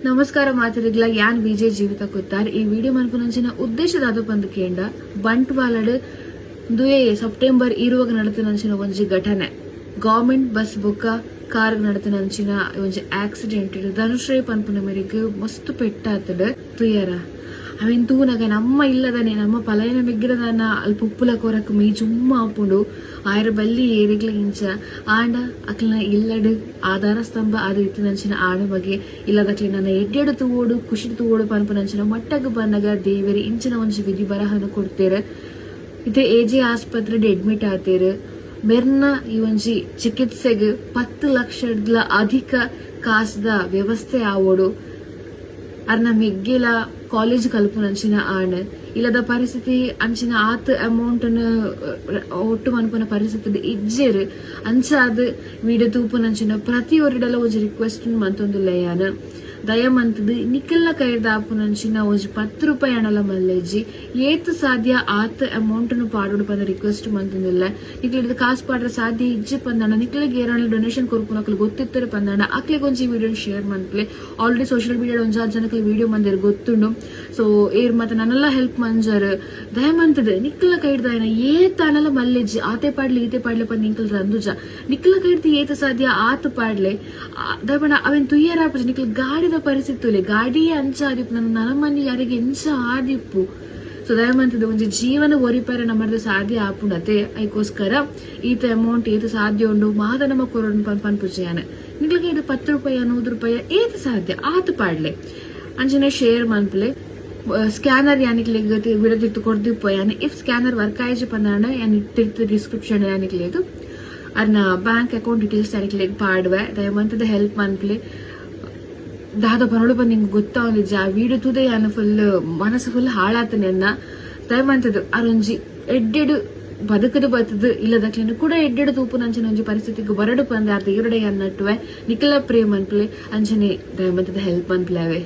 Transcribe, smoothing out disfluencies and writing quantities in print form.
ನಮಸ್ಕಾರ ಮಾತಿರಿಗ್ಲ ಯಾನ್ ವಿಜಯ್ ಜೀವಿತ ಕೊತ್ತಾರ್ ಈ ವಿಡಿಯೋ ಮನ್ಪುನಂಚಿನ ಉದ್ದೇಶ ದಾದ ಪಂದಕೇಂಡ ಬಂಟ್ವಾಲಡ್ 2 ಸೆಪ್ಟೆಂಬರ್ 20 ನಡತನಂಚಿನ ಒಂಜಿ ಘಟನೆ ಗವರ್ಮೆಂಟ್ ಬಸ್ ಬೊಕ್ಕ ಕಾರ್ ನಡತನಂಚಿನ ಒಂಜಿ ಆಕ್ಸಿಡೆಂಟ್ ಧನುಶ್ರೇ ಪನ್ಪುನ ಮೇರೆಗೆ ಮಸ್ತ್ ಪೆಟ್ಟಾತಡ್ ತುಯರ ಅವೇನ್ ತೂನಗ ನಮ್ಮ ಇಲ್ಲದನೆ ನಮ್ಮ ಪಲಾಯನ ಮಿಗ್ಗಿರದನ್ನ ಅಲ್ಪ ಉಪ್ಪುಲ ಕೊರಕ್ ಮೀ ಜುಮ್ಮ ಆಪುಂಡು ಆಯ್ರ ಬಲ್ಲಿ ಏರಿಗ್ಲ ಇಂಚ ಆಂಡ ಅಕ್ಲನ ಇಲ್ಲಡ್ ಆಧಾರ ಸ್ತಂಭ ಆದ ಇತ್ತಿನಂಚಿನ ಆಡ ಬಗೆ ಇಲ್ಲದಕ್ಲಿ ನನ್ನ ಎಡ್ಡೆಡು ತೂವೋಡು ಖುಷಿ ತೂವೋಡು ಪನ್ಪುನಂಚಿನ ಮಟ್ಟಗ ಬನ್ನಗ ದೇವರಿ ಇಂಚಿನ ಒಂಜಿ ವಿಧಿ ಬರಹನ ಕೊಡ್ತೇರ ಇತ್ತೆ ಎಜೆ ಆಸ್ಪತ್ರೆಡ್ ಅಡ್ಮಿಟ್ ಆತೇರು ಮೆರ್ನ ಈ ಒಂಜಿ ಚಿಕಿತ್ಸೆಗೆ 10 ಲಕ್ಷದ ಅಧಿಕ ಕಾಸದ ವ್ಯವಸ್ಥೆ ಆವೋಡು ಅರ್ನ ಮಿಗ್ಗಿಲ ಕಾಲೇಜ್ ಕಲ್ಪುನಂಚಿನ ಆಣ ಇಲ್ಲದ ಪರಿಸ್ಥಿತಿ ಅಂಚಿನ ಆತ್ ಅಮೌಂಟ್ ಒಟ್ಟು ಮನ್ಪನ ಪರಿಸ್ಥಿತಿ ಇಜ್ಜೆರ್ ಅಂಚಾದ್ ವಿಡಿಯೋ ತೂಪುನಂಚಿನ ಪ್ರತಿಯೊರಿಡಲ ಒಂಜಿ ರಿಕ್ವೆಸ್ಟ್ ಮಂತೊಂದುಲ್ಲ ಯಾನ ದಯಮಂತದು ನಿಕಲ್ಲ ಕೈದ ಆಪುನಂಚಿನ ಒಂಜಿ 10 ರೂಪಾಯಿ ಹಣಲ ಮಲ್ಲೆಜ್ಜಿ ಏತ್ ಸಾಧ್ಯ ಆತ್ ಅಮೌಂಟ್ ಪಾಡೋಡು ಪಂದ ರಿಕ್ವೆಸ್ಟ್ ಮಂತೊಂದುಲ್ಲ ನಿಕ್ಲಿದ ಕಾಸು ಪಾಡ್ರೆ ಸಾಧ್ಯ ಇಜ್ಜಿ ಪಂದಾಣ ನಿಕ್ಲಿಗೆ ಏನಾಳ ಡೊನೇಷನ್ ಕೊರ್ಪುನಕ್ಲು ಗೊತ್ತಿತ್ತರ ಪಂದಾಣ ಅಕ್ಲಿಗೆ ಒಂಜಿ ವಿಡಿಯೋ ಶೇರ್ ಮಂತ್ಲೆ ಆಲ್ರೆಡಿ ಸೋಷಿಯಲ್ ಮೀಡಿಯಾ ಒಂಜಾರು ಜನಕ್ಕೆ ವಿಡಿಯೋ ಮಂದಿರ್ ಗೊತ್ತುಂಡು ಸೊ ಏರ್ ಮತ್ತೆ ನನ್ನೆಲ್ಲ ಹೆಲ್ಪ್ ಮಂಜರ್ ದಯಮಂತದ ನಿಕ್ಲ ಕೈಡ್ದಾಯನ ಏತ್ ಅನಲ ಮಲ್ಲೆಜ್ಜಿ ಆತೆ ಪಾಡ್ಲೆ ಈತೆ ಪಾಡ್ಲೆ ಪಂದ ನಿಕ್ಲ ರಂದುಜ ನಿಕ್ಲ ಕೈಡ್ತಿ ಏತ ಸಾಧ್ಯ ಆತ್ ಪಾಡ್ಲೆ ದಯಪಣ ಅವೇನ್ ತುಯ್ಯರ ನಿಕ್ಲ ಗಾಡಿದ ಪರಿಸ್ಥಿತಿ ಗಾಡಿಯೇ ಅಂಚ ಆದಿಪ್ಪು ನನ್ನ ಮನೆ ಯಾರಿಗೆ ಎಂಚ ಆದಿಪ್ಪು ಸೊ ದಯಮಂತದ ಒಂಜಿ ಜೀವನ ಒರಿಪರೆ ನಮ್ಮದು ಸಾಧ್ಯ ಆಪುಂಡತೆ ಅದಕ್ಕೋಸ್ಕರ ಈತ ಅಮೌಂಟ್ ಏತ ಸಾಧ್ಯ ಉಂಡು ಮಾದ ನಮ್ಮ ಕೊರೋನ ಪನ್ಪುಜೆಯಾನ ನಿಕ್ಲಿಗೆ ಇದು 10 ರೂಪಾಯಿ 100 ರೂಪಾಯಿ ಏತ ಸಾಧ್ಯ ಆತ ಪಾಡ್ಲೆ ಅಂಚನೆ ಶೇರ್ ಮನ್ಪಲೆ ಸ್ಕ್ಯಾನರ್ ಯಾನಿಕ್ಲಿಗೆ ವಿಡದಿತ್ತು ಕೊಡ್ದಿಪ್ಪ ಯಾನ ಇಫ್ ಸ್ಕ್ಯಾನರ್ ವರ್ಕ್ ಆಯ್ಜಿ ಪಂದಾಂಡ ಯಾನ್ ಇಟ್ಟಿರ್ತ ಡಿಸ್ಕ್ರಿಪ್ಷನ್ ಯಾನಿಕ್ಲಿಗೆ ಅರ್ನ ಬ್ಯಾಂಕ್ ಅಕೌಂಟ್ ಡೀಟೇಲ್ಸ್ ಯಾನಿಕ್ಲಿಗೆ ಪಾಡ್ವೆ ದಯಮಂತದ ಹೆಲ್ಪ್ ಮನ್ಪಲೆ ದಾದ ಪನೋಡು ಬಂದು ನಿಂಗೆ ಗೊತ್ತಾವಲಿಜ್ಜ ಆ ವಿಡಿಯೋ ತೂದೆ ಯಾನ ಫುಲ್ ಮನಸ್ಸು ಫುಲ್ ಹಾಳಾತನೆ ಅನ್ನ ದಯಮಂತದ್ದು ಅರೊಂಜಿ ಎಡ್ಡೆಡು ಬದುಕದು ಬತ್ತದು ಇಲ್ಲದಕ್ಲೇನು ಕೂಡ ಎಡ್ಡೆಡು ತೂಪು ನಂಚನೆ ಒಂಜಿ ಪರಿಸ್ಥಿತಿಗೆ ಬರಡು ಪಂದೆ ಅರ್ಧ ಎರಡೆ ಅನ್ನಟ್ಟುವೆ ನಿಖಲ ಪ್ರೇಮ್ ಅನ್ಪ್ಲೆ ಅಂಚನೆ ದಯಮಂತದ ಹೆಲ್ಪ್ ಅನ್ಪ್ಲೇವೆ